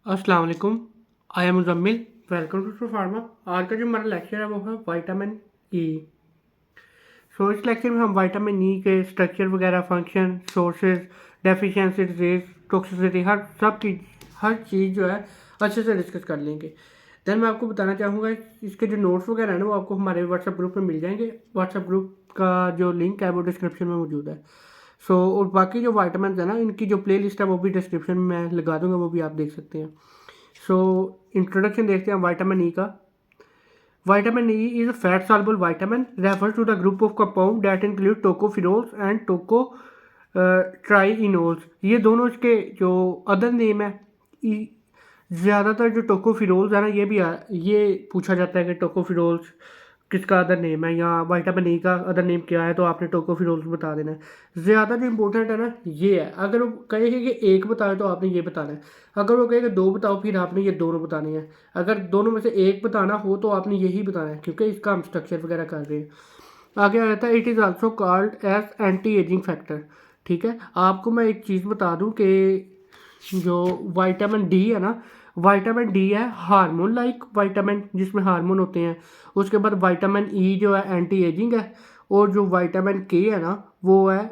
अस्सलाम वालेकुम। I am Muzammil. Welcome to pharma. आज का जो हमारा लेक्चर है वो है विटामिन ई। इस लेक्चर में हम विटामिन ई के स्ट्रक्चर वगैरह, function, sources, deficiency disease, toxicity, हर चीज़ जो है अच्छे से डिस्कस कर लेंगे। देन मैं आपको बताना चाहूँगा इसके जो नोट्स वगैरह हैं ना वो आपको हमारे व्हाट्सएप ग्रुप में मिल जाएंगे। व्हाट्सएप ग्रुप का जो लिंक है वो डिस्क्रिप्शन में मौजूद है। और बाकी जो वाइटामिन है ना इनकी जो प्ले लिस्ट है वो भी डिस्क्रिप्शन में मैं लगा दूँगा, वो भी आप देख सकते हैं। इंट्रोडक्शन देखते हैं विटामिन ई का। Vitamin E is a fat soluble vitamin, refers to the group of compound that include tocopherols and trienols। ये दोनों इसके जो अदर नेम है। ज़्यादातर जो टोकोफिरोल्स है ना ये पूछा जाता है कि टोकोफिरोल्स किसका अदर नेम है या विटामिन ई का अदर नेम क्या है, तो आपने टोकोफिरोल्स बता देना है। ज़्यादा जो इंपॉर्टेंट है ना ये है। अगर वो कहेगा कि एक बताए तो आपने ये बताना है। अगर वो कहेगा दो बताओ फिर आपने ये दोनों बताने हैं। अगर दोनों में से एक बताना हो तो आपने यही बताना है, क्योंकि इसका हम स्ट्रक्चर वगैरह कर रहे हैं। आगे आ जाता है it is also called as anti ageing factor. ठीक है, आपको मैं एक चीज़ बता दूं कि जो विटामिन डी है ना, विटामिन डी है हार्मोन लाइक विटामिन जिसमें हार्मोन होते हैं। उसके बाद विटामिन ई जो है एंटी एजिंग है। और जो विटामिन के है ना वो है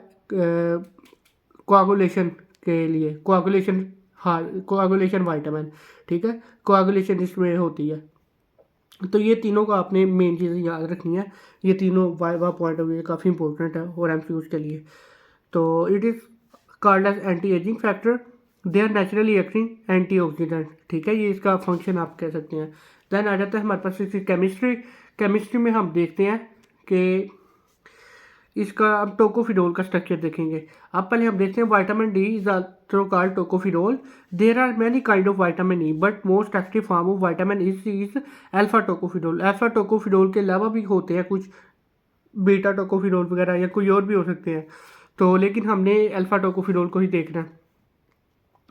कोआगुलेशन के लिए, कोआगुलेशन विटामिन। ठीक है, कोआगुलेशन इसमें होती है। तो ये तीनों का आपने मेन चीज़ें याद रखनी है। ये तीनों वाइवा पॉइंट ऑफ व्यू काफ़ी इंपॉर्टेंट है और एमसीक्यूज के लिए। तो it is called as anti ageing factor. They are naturally acting antioxidant. ठीक है, ये इसका फंक्शन आप कह सकते हैं। देन आ जाता है हमारे पास इसकी केमिस्ट्री। केमिस्ट्री में हम देखते हैं कि इसका अब टोकोफिरोल का स्ट्रक्चर देखेंगे। अब पहले हम देखते हैं vitamin D is also called tocopherol. There are many kind of vitamin E but most active form of vitamin is alpha tocopherol. Alpha tocopherol के अलावा भी होते हैं कुछ बीटा टोकोफिरोल वगैरह या कोई और भी हो सकते हैं, तो लेकिन हमने अल्फा टोकोफिरोल को ही देखना है।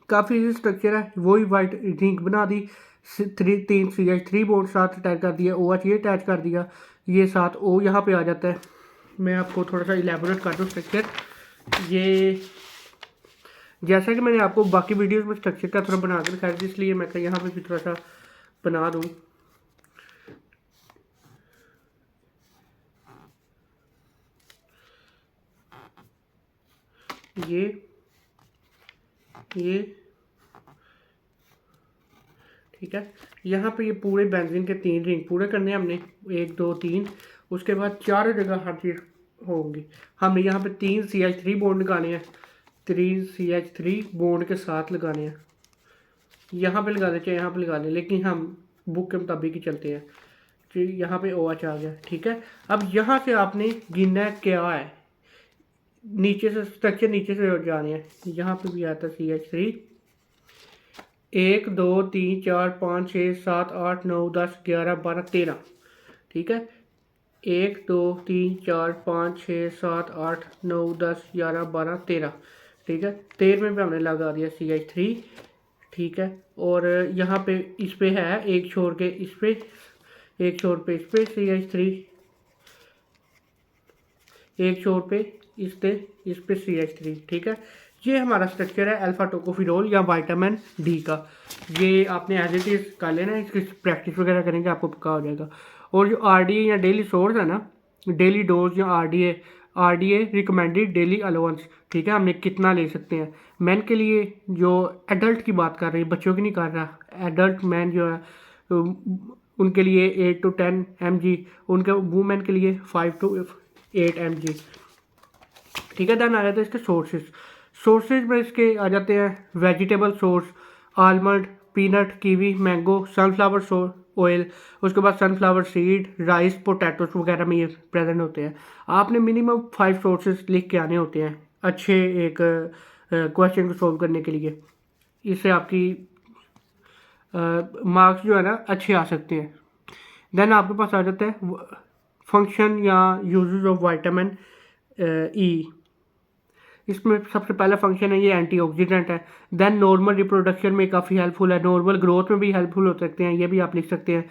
काफ़ी इजी स्ट्रक्चर है, वही वाइट रिंग बना दी, 3 CH3 बॉन्ड साथ अटैच कर दिया, OH ये अटैच कर दिया, ये साथ O यहाँ पे आ जाता है। मैं आपको थोड़ा सा इलेबोरेट कर दूँ स्ट्रक्चर। ये जैसा कि मैंने आपको बाकी वीडियोस में स्ट्रक्चर का थोड़ा बना कर दिखाया, इसलिए मैं यहाँ पे भी थोड़ा सा बना दूँ। ये ठीक है, यहाँ पे ये पूरे बेंजीन के 3 रिंग पूरे करने हैं हमने, 1 2 3। उसके बाद 4 जगह हर चीज़ होंगी। हमने यहाँ पे 3 CH3 बॉन्ड लगाने हैं, 3 CH3 बॉन्ड के साथ लगाने हैं। यहाँ पे लगा दे चाहे यहाँ पे लगा दें, लेकिन हम बुक के मुताबिक ही चलते हैं कि यहाँ पे OH आ गया। ठीक है, अब यहाँ से आपने गिनना है क्या है, नीचे से स्ट्रक्चर नीचे से जाने हैं। यहाँ पे भी आता है CH3, 1 2 3 4 5 6 7 8 9 10 11 12 13। ठीक है, 1 2 3 4 5 6 7 8 9 10 11 12 13। ठीक है, 13वें पे हमने लगा दिया CH3। ठीक है, और यहाँ पे इस पे है एक छोर के इस पे, एक छोर पे इस पे CH3, एक छोर पे इस पे CH3। ठीक है, ये हमारा स्ट्रक्चर है अल्फा टोकोफिरोल या विटामिन डी का। ये आपने एज इट इज़ कर लेना है, इसकी प्रैक्टिस वगैरह करेंगे आपको पक्का हो जाएगा। और जो RDA या डेली सोर्स है ना, डेली डोज या RDA रिकमेंडेड डेली अलाउंस। ठीक है, हमने कितना ले सकते हैं मैन के लिए, जो एडल्ट की बात कर रही है, बच्चों की नहीं कर रहा। एडल्ट मैन जो है उनके लिए 8 to 10 mg, उनके वुमेन के लिए 5 to 8 mg। ठीक है, देन आ जाते हैं इसके सोर्सेज में इसके आ जाते हैं vegetable source, almond, peanut, kiwi, mango, sunflower oil. उसके बाद सनफ्लावर सीड, राइस, पोटैटोस वगैरह में ये प्रेजेंट होते हैं। आपने मिनिमम 5 सोर्सेज लिख के आने होते हैं अच्छे एक क्वेश्चन को सॉल्व करने के लिए। इससे आपकी मार्क्स जो है ना अच्छे आ सकते हैं। देन आपके पास आ जाता है फंक्शन या यूजेस ऑफ विटामिन ई। इसमें सबसे पहला फंक्शन है ये एंटीऑक्सीडेंट है। देन नॉर्मल रिप्रोडक्शन में काफ़ी हेल्पफुल है, नॉर्मल ग्रोथ में भी हेल्पफुल हो सकते हैं, ये भी आप लिख सकते हैं।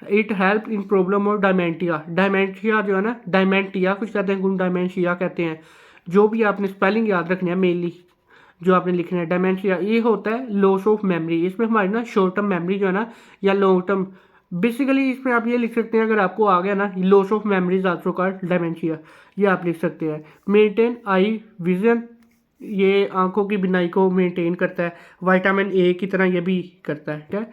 It help in problem of dementia. Dementia जो है ना, डायमेंटिया कुछ कहते हैं, गुण डायमेंशिया कहते हैं। जो भी आपने स्पेलिंग याद रखनी है मेनली, जो आपने लिखना है। डेमेंशिया ये होता है लॉस ऑफ मेमोरी, इसमें हमारी ना शॉर्ट टर्म मेमोरी जो है ना या लॉन्ग टर्म, बेसिकली इसमें आप ये लिख सकते हैं, अगर आपको आ गया ना loss of memories also called dementia, ये आप लिख सकते हैं। मेंटेन आई विजन, ये आंखों की बिनाई को मेंटेन करता है, विटामिन ए की तरह ये भी करता है, ठीक है।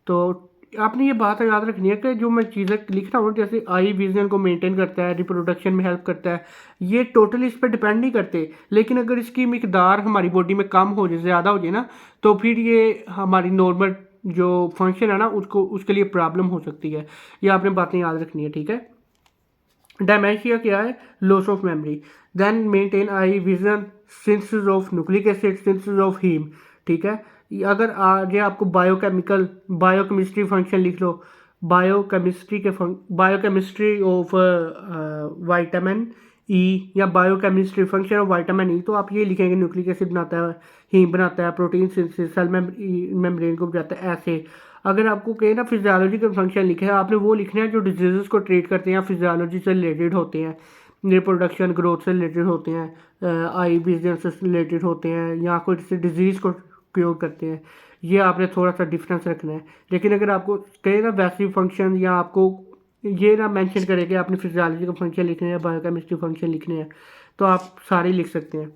तो आपने ये बात याद रखनी है कि जो मैं चीज़ें लिख रहा हूँ, जैसे आई विजन को मेंटेन करता है, रिप्रोडक्शन में हेल्प करता है, ये टोटली इस पर डिपेंड नहीं करते, लेकिन अगर इसकी मिकदार हमारी बॉडी में कम हो जाए, ज़्यादा हो जाए ना, तो फिर ये हमारी नॉर्मल जो फंक्शन है ना उसको, उसके लिए प्रॉब्लम हो सकती है। ये आपने बातें याद रखनी है, ठीक है। डेमेंशिया क्या है? Loss of memory. Then maintain eye vision, synthesis of nucleic acid, synthesis of heme, ठीक है। अगर आगे आपको बायोकेमिकल, बायोकेमिस्ट्री फंक्शन लिख लो, बायोकेमिस्ट्री ऑफ विटामिन ई या biochemistry function of vitamin E, तो आप ये लिखेंगे न्यूक्लिक एसिड बनाता है, हीम बनाता है, प्रोटीन सिंथेसिस, सेल मेम्ब्रेन को बनाता है, ऐसे। अगर आपको कहे ना फिजियोलॉजी का फंक्शन लिखे है, आपने वो लिखना है जो डिजीज़ को ट्रीट करते हैं, फिजियोलॉजी से रिलेटेड होते हैं, रिप्रोडक्शन ग्रोथ से रिलेटेड होते हैं, आई बिजनेस से रिलेटेड होते हैं, या कोई किसी डिजीज़ को क्योर करते हैं। ये आपने थोड़ा सा डिफरेंस रखना है। लेकिन अगर आपको कहे ना वैसी फंक्शन, या आपको ये ना मेंशन करे कि आपने फिजियोलॉजी का फंक्शन लिखना है, बायोकेमिस्ट्री फंक्शन लिखने हैं, तो आप सारे लिख सकते हैं।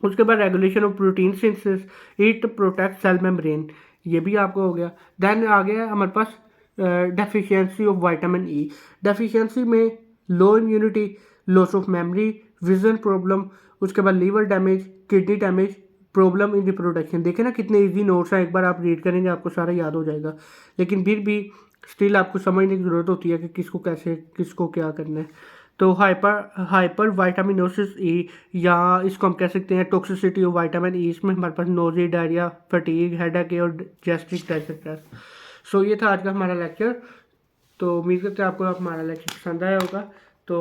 उसके बाद regulation of protein synthesis, it protect cell membrane, ये भी आपको हो गया। देन आ गया हमारे पास deficiency of vitamin E. Deficiency में low immunity, loss of memory, vision problem, उसके बाद liver damage, kidney damage, problem in reproduction. देखें ना कितने इजी नोट्स हैं, एक बार आप रीड करेंगे आपको सारा याद हो जाएगा, लेकिन फिर भी स्टिल आपको समझने की ज़रूरत होती है कि किसको कैसे, किसको क्या करना है। तो हाइपर वाइटामिनोसिस ई, या इसको हम कह सकते हैं टॉक्सिसिटी ऑफ विटामिन ई, इसमें हमारे पास नोजी, डायरिया, फटीग, हेडेक और गैस्ट्रिक डाइसेक्टर। सो ये था आज का हमारा लेक्चर। तो उम्मीद करते हैं आपको हमारा लेक्चर पसंद आया होगा। तो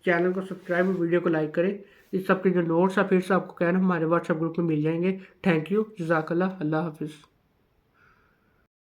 चैनल को सब्सक्राइब और वीडियो को लाइक करें। इस सब के जो नोट्स है फिर से आपको कहना हमारे व्हाट्सएप ग्रुप में मिल जाएंगे। थैंक यू, जज़ाकल्लाह, अल्लाह हाफिज़।